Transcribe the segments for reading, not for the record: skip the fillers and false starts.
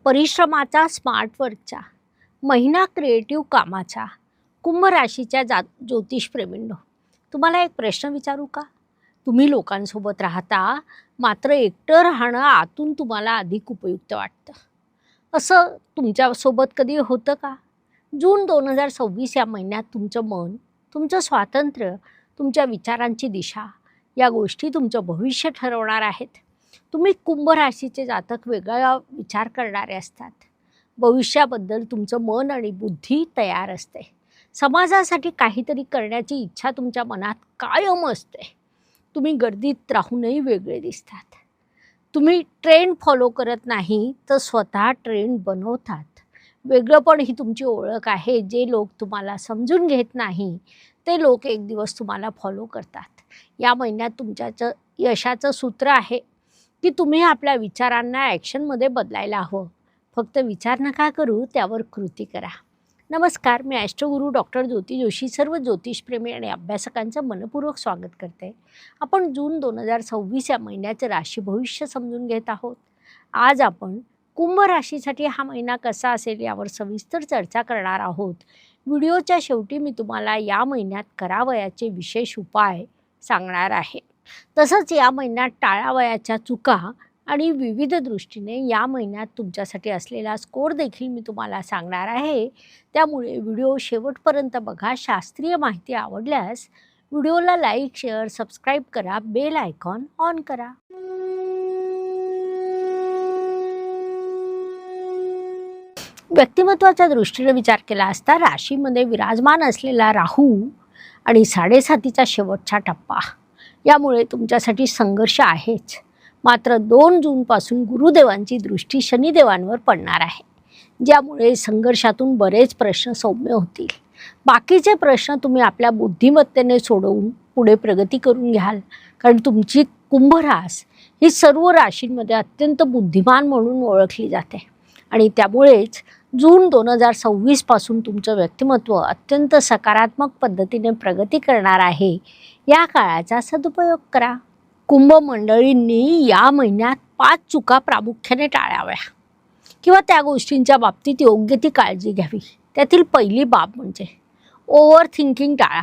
परिश्रमाचा, smart वर्कचा, महिना creative कामाचा, कुंभ राशीच्या ज्योतिषप्रेमींनो, तुम्हाला एक प्रश्न विचारू का? तुम्ही लोकांसोबत राहता, मात्र एकटं राहणं आतून तुम्हाला अधिक उपयुक्त वाटतं. असं तुमच्यासोबत कधी होतं का? जून 2026 या महिन्यात तुमचं मन, तुमचं स्वातंत्र्य, तुमच्या विचारांची दिशा या गोष्टी तुमचं भविष्य ठरवणार आहेत. तुम्ही कुंभ राशीचे जातक वेगळा विचार करणारे असतात. भविष्याबद्दल तुमचं मन आणि बुद्धी तयार असते. समाजासाठी काहीतरी करण्याची इच्छा तुमच्या मनात कायम असते. तुम्ही गर्दीत राहूनही वेगळे दिसतात. तुम्ही ट्रेंड फॉलो करत नाही, तर स्वतः ट्रेंड बनवतात. वेगळंपण ही तुमची ओळख आहे. जे लोक तुम्हाला समजून घेत नाही, ते लोक एक दिवस तुम्हाला फॉलो करतात. या महिन्यात तुमच्याचं यशाचं सूत्र आहे की तुम्ही आपल्या विचारांना ॲक्शनमध्ये बदलायला हवं. फक्त विचार नका करू, त्यावर कृती करा. नमस्कार, मी ॲस्ट्रोगुरू डॉक्टर ज्योती जोशी सर्व ज्योतिषप्रेमी आणि अभ्यासकांचं मनपूर्वक स्वागत करते. आपण जून 2026 या महिन्याचं राशी भविष्य समजून घेत आहोत. आज आपण कुंभ राशीसाठी हा महिना कसा असेल यावर सविस्तर चर्चा करणार आहोत. व्हिडिओच्या शेवटी मी तुम्हाला या महिन्यात करावयाचे विशेष उपाय सांगणार आहे. तसंच या महिन्यात टाळावयाच्या चुका आणि विविध दृष्टीने या महिन्यात तुमच्यासाठी असलेला स्कोर देखील मी तुम्हाला सांगणार आहे. त्यामुळे व्हिडिओ शेवटपर्यंत बघा. शास्त्रीय माहिती आवडल्यास व्हिडिओला लाईक, शेअर, सबस्क्राईब करा. बेल आयकॉन ऑन करा. व्यक्तिमत्वाच्या दृष्टीने विचार केला असता राशीमध्ये विराजमान असलेला राहू आणि 7.5चा शेवटचा टप्पा यामुळे तुमच्यासाठी संघर्ष आहेच. मात्र 2 जूनपासून गुरुदेवांची दृष्टी शनिदेवांवर पडणार आहे, ज्यामुळे संघर्षातून बरेच प्रश्न सौम्य होतील. बाकीचे प्रश्न तुम्ही आपल्या बुद्धिमत्तेने सोडवून पुढे प्रगती करून घ्याल. कारण तुमची कुंभ रास ही सर्व राशींमध्ये अत्यंत बुद्धिमान म्हणून ओळखली जाते आणि त्यामुळेच जून 2026 पासून तुमचं व्यक्तिमत्व अत्यंत सकारात्मक पद्धतीने प्रगती करणार आहे. या काळाचा सदुपयोग करा. कुंभ मंडळींनी या महिन्यात 5 चुका प्रामुख्याने टाळाव्या किंवा त्या गोष्टींच्या बाबतीत योग्य ती काळजी घ्यावी. त्यातील पहिली बाब म्हणजे ओव्हर थिंकिंग टाळा.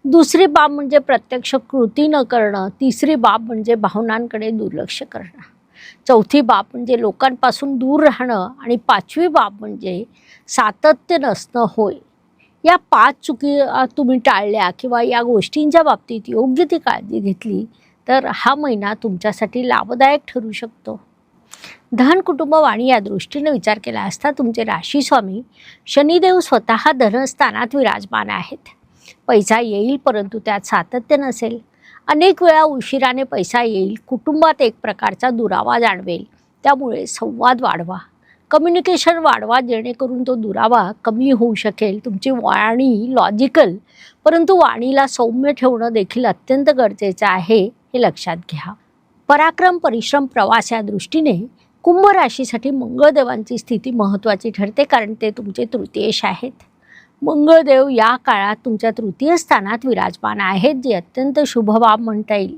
दुसरी बाब म्हणजे प्रत्यक्ष कृती न करणं. तिसरी बाब म्हणजे भावनांकडे दुर्लक्ष करणं. चौथी बाब म्हणजे लोकांपासून दूर राहणं आणि 5वी बाब म्हणजे सातत्य नसणं होय. या 5 चुकी तुम्ही टाळल्या किंवा या गोष्टींच्या बाबतीत योग्य ती काळजी घेतली तर हा महिना तुमच्यासाठी लाभदायक ठरू शकतो. धन, कुटुंब, वाणी या दृष्टीने विचार केला असता तुमचे राशी स्वामी शनिदेव स्वतः धनस्थानात विराजमान आहेत. पैसा येईल, परंतु त्यात सातत्य नसेल. अनेक वेळा उशिराने पैसा येईल. कुटुंबात एक प्रकारचा दुरावा जाणवेल. त्यामुळे संवाद वाढवा, कम्युनिकेशन वाढवा, जेणेकरून तो दुरावा कमी होऊ शकेल. तुमची वाणी लॉजिकल, परंतु वाणीला सौम्य ठेवणं देखील अत्यंत गरजेचं आहे, हे लक्षात घ्या. पराक्रम, परिश्रम, प्रवास या दृष्टीने कुंभ राशीसाठी मंगळदेवांची स्थिती महत्त्वाची ठरते, कारण ते तुमचे तृतीयेश आहेत. मंगळदेव या काळात तुमच्या तृतीय स्थानात विराजमान आहेत, जे अत्यंत शुभ बाब म्हणता येईल.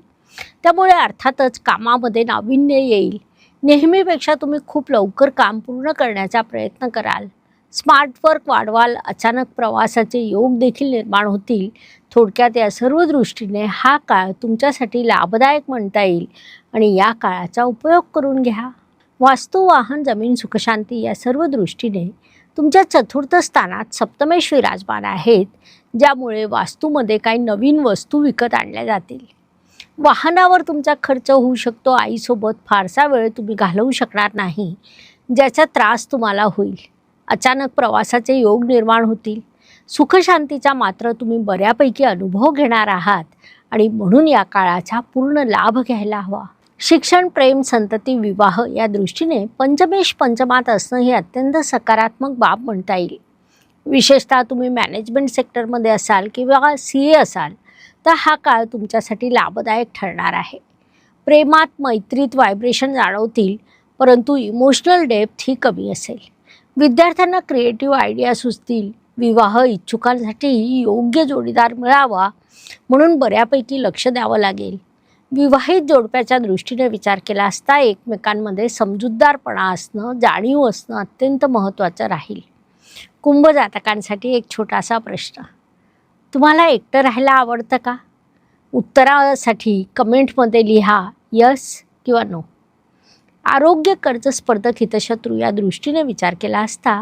त्यामुळे अर्थातच कामामध्ये नाविन्य येईल. नेहमीपेक्षा तुम्ही खूप लवकर काम पूर्ण करण्याचा प्रयत्न कराल. स्मार्ट वर्क वाढवाल. अचानक प्रवासाचे योग देखील निर्माण होतील. थोडक्यात या सर्व दृष्टीने हा काळ तुमच्यासाठी लाभदायक म्हणता येईल आणि या काळाचा उपयोग करून घ्या. वास्तू, वाहन, जमीन, सुखशांती या सर्व दृष्टीने तुमच्या चतुर्थ स्थानात सप्तमेश विराजमान आहेत, ज्यामुळे वास्तूमध्ये काही नवीन वस्तू विकत आणल्या जातील. वाहनावर तुमचा खर्च होऊ शकतो. आईसोबत फारसा वेळ तुम्ही घालवू शकणार नाही, ज्याचा त्रास तुम्हाला होईल. अचानक प्रवासाचे योग निर्माण होतील. सुखशांतीचा मात्र तुम्ही बऱ्यापैकी अनुभव घेणार आहात आणि म्हणून या काळाचा पूर्ण लाभ घ्यायला हवा. शिक्षण, प्रेम, संतती, विवाह या दृष्टीने पंचमेश पंचमात असणं ही अत्यंत सकारात्मक बाब म्हणता येईल. विशेषतः तुम्ही मॅनेजमेंट सेक्टरमध्ये असाल किंवा CA असाल तर हा काळ तुमच्यासाठी लाभदायक ठरणार आहे. प्रेमात, मैत्रीत व्हायब्रेशन जाणवतील, परंतु इमोशनल डेप्थ ही कमी असेल. विद्यार्थ्यांना क्रिएटिव्ह आयडिया सुचतील. विवाह इच्छुकांसाठी योग्य जोडीदार मिळावा म्हणून बऱ्यापैकी लक्ष द्यावं लागेल. विवाहित जोडप्याच्या दृष्टीने विचार केला असता एकमेकांमध्ये समजूतदारपणा असणं, जाणीव असणं अत्यंत महत्त्वाचं राहील. कुंभ जातकांसाठी एक छोटासा प्रश्न. तुम्हाला एकटं राहायला आवडतं का? उत्तरासाठी कमेंटमध्ये लिहा यस किंवा नो. आरोग्य, कर्ज, स्पर्धक, हितशत्रू या दृष्टीने विचार केला असता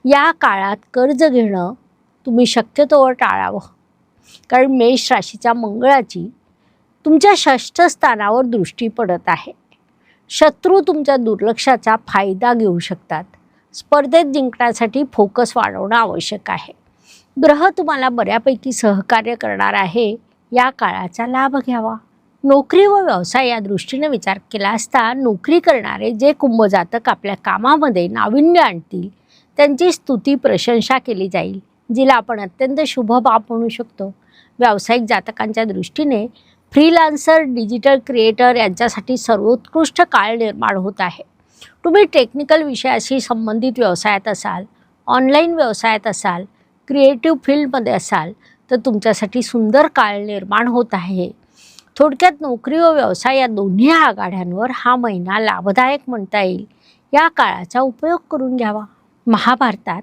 या काळात कर्ज घेणं तुम्ही शक्यतोवर टाळावं. कारण मेष राशीच्या मंगळाची तुमच्या 6ष्ठ स्थानावर दृष्टी पडत आहे. शत्रू तुमच्या दुर्लक्षाचा फायदा घेऊ शकतात. स्पर्धेत जिंकण्यासाठी फोकस वाढवणं आवश्यक आहे. ग्रह तुम्हाला बऱ्यापैकी सहकार्य करणार आहे. या काळाचा लाभ घ्यावा. नोकरी व व्यवसाय या दृष्टीने विचार केला असता नोकरी करणारे जे कुंभ जातक आपल्या कामामध्ये नाविन्य आणतील त्यांची स्तुती प्रशंसा केली जाईल, जिला आपण अत्यंत शुभ बाब म्हणू शकतो. व्यावसायिक जातकांच्या दृष्टीने फ्रीलान्सर, डिजिटल क्रिएटर यांच्यासाठी सर्वोत्कृष्ट काळ निर्माण होत आहे. तुम्ही टेक्निकल विषयाशी संबंधित व्यवसायात असाल, ऑनलाईन व्यवसायात असाल, क्रिएटिव्ह फील्डमध्ये असाल तर तुमच्यासाठी सुंदर काळ निर्माण होत आहे. थोडक्यात नोकरी व व्यवसाय या दोन्ही आघाड्यांवर हा महिना लाभदायक म्हणता येईल. या काळाचा उपयोग करून घ्यावा. महाभारतात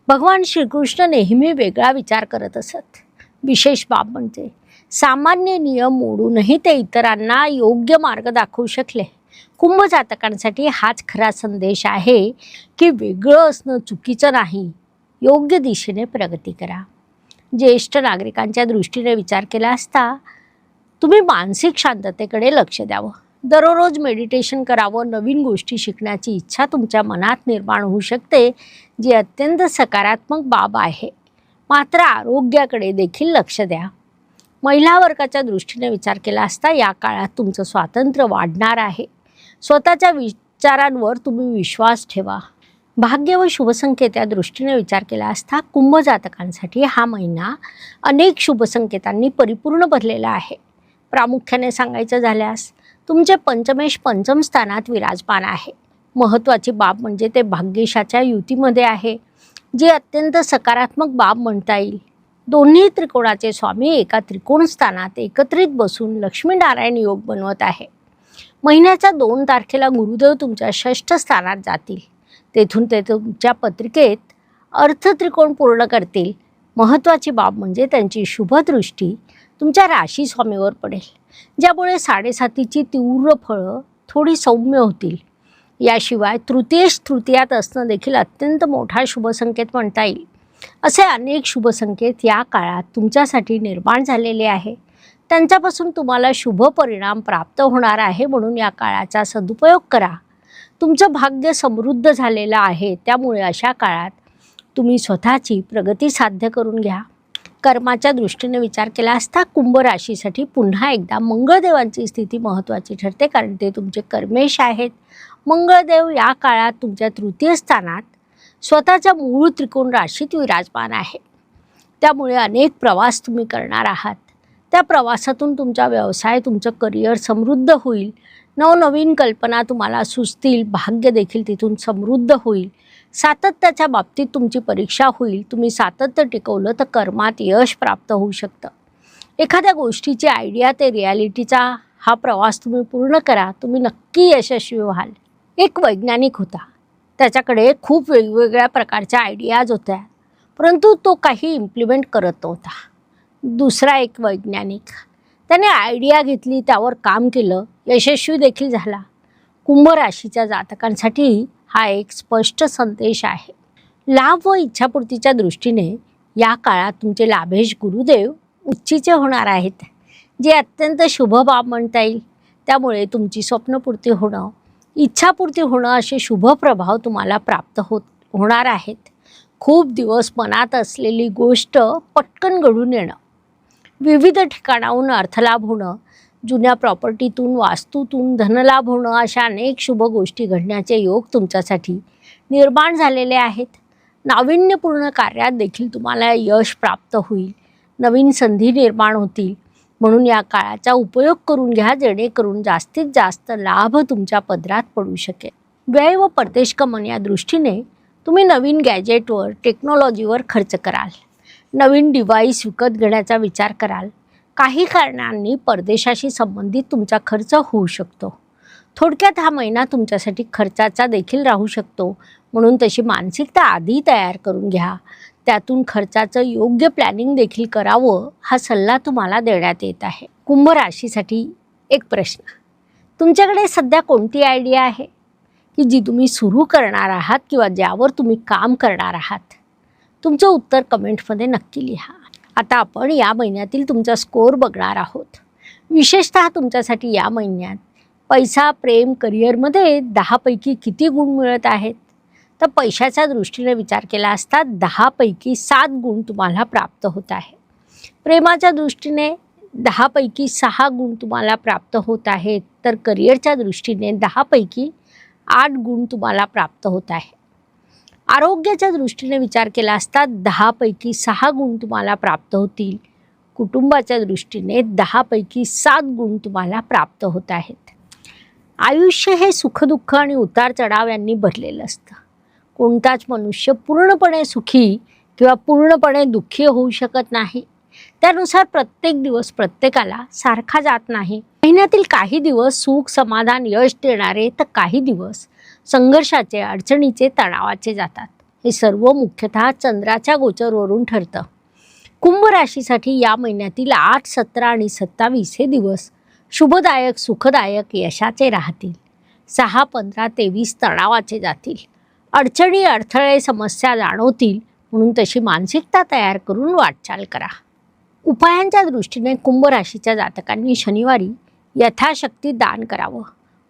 भगवान श्रीकृष्ण नेहमी वेगळा विचार करत असत. विशेष बाब म्हणजे सामान्य नियम मोडूनही ते इतरांना योग्य मार्ग दाखवू शकले. कुंभ जातकांसाठी हाच खरा संदेश आहे की वेगळं असणं चुकीचं नाही. योग्य दिशेने प्रगती करा. ज्येष्ठ नागरिकांच्या दृष्टीने विचार केला असता तुम्ही मानसिक शांततेकडे लक्ष द्यावं. दररोज मेडिटेशन करावं. नवीन गोष्टी शिकण्याची इच्छा तुमच्या मनात निर्माण होऊ शकते, जी अत्यंत सकारात्मक बाब आहे. मात्र आरोग्याकडे देखील लक्ष द्या. महिला वर्गाच्या दृष्टीने विचार केला असता या काळात तुमचं स्वातंत्र्य वाढणार आहे. स्वतःच्या विचारांवर तुम्ही विश्वास ठेवा. भाग्य व शुभसंकेत या दृष्टीने विचार केला असता कुंभ जातकांसाठी हा महिना अनेक शुभसंकेतांनी परिपूर्ण भरलेला आहे. प्रामुख्याने सांगायचं झाल्यास तुमचे पंचमेश पंचम स्थानात विराजमान आहे. महत्त्वाची बाब म्हणजे ते भाग्येशाच्या युतीमध्ये आहे, जी अत्यंत सकारात्मक बाब म्हणता येईल. दोन्ही त्रिकोणाचे स्वामी एका त्रिकोण स्थानात एकत्रित बसून लक्ष्मीनारायण योग बनवत आहे. महिन्याच्या 2 तारखेला गुरुदेव तुमच्या 6ष्ठ स्थानात जातील. तेथून ते तुमच्या पत्रिकेत अर्थत्रिकोण पूर्ण करतील. महत्त्वाची बाब म्हणजे त्यांची शुभदृष्टी तुमच्या राशी स्वामीवर पडेल, ज्यामुळे 7.5ची तीव्र फळं थोडी सौम्य होतील. याशिवाय तृतीयात असणं देखील अत्यंत मोठा शुभसंकेत म्हणता येईल. असे अनेक शुभसंकेत या काळात तुमच्यासाठी निर्माण झालेले आहे. त्यांच्यापासून तुम्हाला शुभ परिणाम प्राप्त होणार आहे. म्हणून या काळाचा सदुपयोग करा. तुमचं भाग्य समृद्ध झालेलं आहे, त्यामुळे अशा काळात तुम्ही स्वतःची प्रगती साध्य करून घ्या. कर्माच्या दृष्टीने विचार केला असता कुंभ राशीसाठी पुन्हा एकदा मंगळदेवांची स्थिती महत्त्वाची ठरते, कारण ते तुमचे कर्मेश आहेत. मंगळदेव या काळात तुमच्या 3य स्थानात स्वतःच्या मूळ त्रिकोण राशीत विराजमान आहे. त्यामुळे अनेक प्रवास तुम्ही करणार आहात. त्या प्रवासातून तुमचा व्यवसाय, तुमचं करिअर समृद्ध होईल. नवनवीन कल्पना तुम्हाला सुचतील. भाग्य देखील तिथून समृद्ध होईल. सातत्याच्या बाबतीत तुमची परीक्षा होईल. तुम्ही सातत्य टिकवलं तर कर्मात यश प्राप्त होऊ शकतं. एखाद्या गोष्टीची आयडिया ते रियालिटीचा हा प्रवास तुम्ही पूर्ण करा. तुम्ही नक्की यशस्वी व्हाल. एक वैज्ञानिक होता. त्याच्याकडे खूप वेगवेगळ्या प्रकारच्या आयडियाज होत्या, परंतु तो काही इम्प्लिमेंट करत नव्हता. दुसरा एक वैज्ञानिक, त्याने आयडिया घेतली, त्यावर काम केलं, यशस्वी देखील झाला. कुंभ राशीच्या जातकांसाठी हा एक स्पष्ट संदेश आहे. लाभ व इच्छापूर्तीच्या दृष्टीने या काळात तुमचे लाभेश गुरुदेव उच्चीचे होणार आहेत, जे अत्यंत शुभ बाब म्हणता येईल. त्यामुळे तुमची स्वप्नपूर्ती होणं, इच्छापूर्ती होणं असे शुभ प्रभाव तुम्हाला प्राप्त होणार आहेत. खूप दिवस मनात असलेली गोष्ट पटकन घडून येणं, विविध ठिकाणाहून अर्थलाभ होणं, जुन्या प्रॉपर्टीतून, वास्तूतून धनलाभ होणं अशा अनेक शुभ गोष्टी घडण्याचे योग तुमच्यासाठी निर्माण झालेले आहेत. नाविन्यपूर्ण कार्यात देखील तुम्हाला यश प्राप्त होईल. नवीन संधी निर्माण होतील. म्हणून या काळाचा उपयोग करून घ्या, जेणेकरून जास्तीत जास्त लाभ तुमच्या पदरात पडू शकेल. व्यय व परदेश गमन या दृष्टीने तुम्ही नवीन गॅजेटवर, टेक्नॉलॉजीवर खर्च कराल. नवीन डिव्हाइस विकत घेण्याचा विचार कराल. काही कारणांनी परदेशाशी संबंधित तुमचा खर्च होऊ शकतो. थोडक्यात हा महिना तुमच्यासाठी खर्चाचा देखील राहू शकतो, म्हणून तशी मानसिकता आधी तयार करून घ्या. त्यातून खर्चाचं योग्य प्लॅनिंग देखील करावं हा सल्ला तुम्हाला देण्यात येत आहे. कुंभ राशीसाठी एक प्रश्न. तुमच्याकडे सध्या कोणती आयडिया आहे की जी तुम्ही सुरू करणार आहात किंवा ज्यावर तुम्ही काम करणार आहात? तुमचं उत्तर कमेंटमध्ये नक्की लिहा. आता आपण या महिन्यातील तुमचा स्कोअर बघणार आहोत. विशेषतः तुमच्यासाठी या महिन्यात पैसा, प्रेम, करिअरमध्ये 10 पैकी किती गुण मिळत आहेत? तर पैशाच्या दृष्टीने विचार केला असता 10 पैकी 7 गुण तुम्हाला प्राप्त होत आहे. प्रेमाच्या दृष्टीने 10 पैकी 6 गुण तुम्हाला प्राप्त होत आहेत. तर करिअरच्या दृष्टीने 10 पैकी 8 गुण तुम्हाला प्राप्त होत आहे. आरोग्याच्या दृष्टीने विचार केला असता 10 पैकी 6 गुण तुम्हाला प्राप्त होतील. कुटुंबाच्या दृष्टीने 10 पैकी 7 गुण तुम्हाला प्राप्त होत आहेत. आयुष्य हे सुखदुःख आणि उतार चढाव यांनी भरलेलं असतं. कोणताच मनुष्य पूर्णपणे सुखी किंवा पूर्णपणे दुःखी होऊ शकत नाही. त्यानुसार प्रत्येक दिवस प्रत्येकाला सारखा जात नाही. महिन्यातील काही दिवस सुख, समाधान, यश देणारे तर काही दिवस संघर्षाचे, अडचणीचे, तणावाचे जातात. हे सर्व मुख्यतः चंद्राच्या गोचरवरून ठरतं. कुंभ राशीसाठी या महिन्यातील 8, 17 आणि 27 हे दिवस शुभदायक, सुखदायक, यशाचे राहतील. 6, 15, 23 तणावाचे जातील. अडचणी, अडथळे, समस्या जाणवतील, म्हणून तशी मानसिकता तयार करून वाटचाल करा. उपायांच्या दृष्टीने कुंभ राशीच्या जातकांनी शनिवारी यथाशक्ती दान करावं.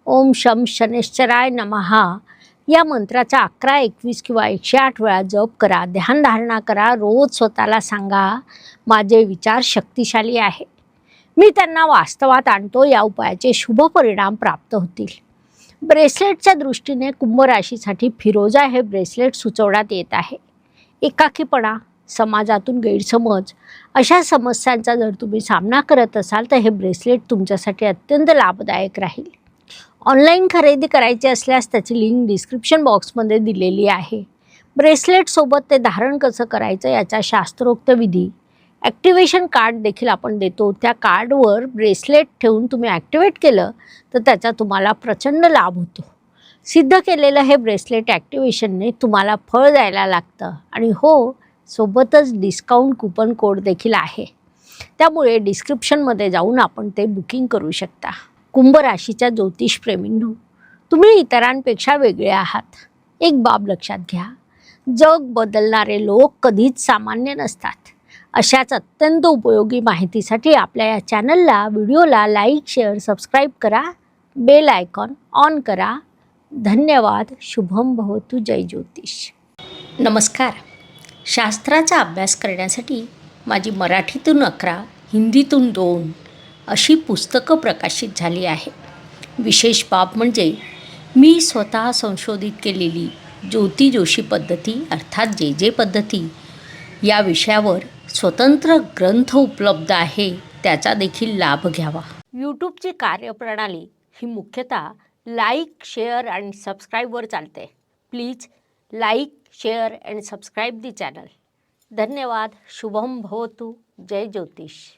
ओम शम शनैश्चराय नमहा या मंत्राचा 11, 21 किंवा 108 वेळा जप करा. ध्यानधारणा करा. रोज स्वतःला सांगा, माझे विचार शक्तिशाली आहे, मी त्यांना वास्तवात आणतो. या उपायाचे शुभ परिणाम प्राप्त होतील. ब्रेसलेटच्या दृष्टीने कुंभ राशीसाठी फिरोजा हे ब्रेसलेट सुचवण्यात येत आहे. एकाकीपणा, समाजातून गैरसमज अशा समस्यांचा जर तुम्ही सामना करत असाल तर हे ब्रेसलेट तुमच्यासाठी अत्यंत लाभदायक राहील. ऑनलाईन खरेदी करायची असल्यास त्याची लिंक डिस्क्रिप्शन बॉक्समध्ये दिलेली आहे. ब्रेसलेटसोबत ते धारण कसं करायचं याचा शास्त्रोक्त विधी, ॲक्टिवेशन कार्ड देखील आपण देतो. त्या कार्डवर ब्रेसलेट ठेवून तुम्ही ॲक्टिवेट केलं तर त्याचा तुम्हाला प्रचंड लाभ होतो. सिद्ध केलेलं हे ब्रेसलेट ॲक्टिवेशनने तुम्हाला फळ द्यायला लागतं. आणि हो, सोबतच डिस्काउंट कुपन कोड देखील आहे. त्यामुळे डिस्क्रिप्शनमध्ये जाऊन आपण ते बुकिंग करू शकता. कुंभ राशीच्या ज्योतिषप्रेमींनो, तुम्ही इतरांपेक्षा वेगळे आहात. एक बाब लक्षात घ्या, जग बदलणारे लोक कधीच सामान्य नसतात. अशाच अत्यंत उपयोगी माहितीसाठी आपल्या या चॅनलला, व्हिडिओला लाईक, शेअर, सबस्क्राईब करा. बेल आयकॉन ऑन करा. धन्यवाद. शुभम भवतु. जय ज्योतिष. नमस्कार. शास्त्राचा अभ्यास करण्यासाठी माझी मराठीतून 11, हिंदीतून 2 अशी पुस्तकं प्रकाशित झाली आहे. विशेष बाब म्हणजे मी स्वतः संशोधित केलेली ज्योती जोशी पद्धती अर्थात जे पद्धती या विषयावर स्वतंत्र ग्रंथ उपलब्ध आहे. त्याचा देखील लाभ घ्यावा. यूट्यूबची कार्यप्रणाली ही मुख्यतः लाईक, शेअर आणि सबस्क्राईबवर चालते. Please like, share and subscribe the channel. धन्यवाद. शुभम भवतु. जय ज्योतिष.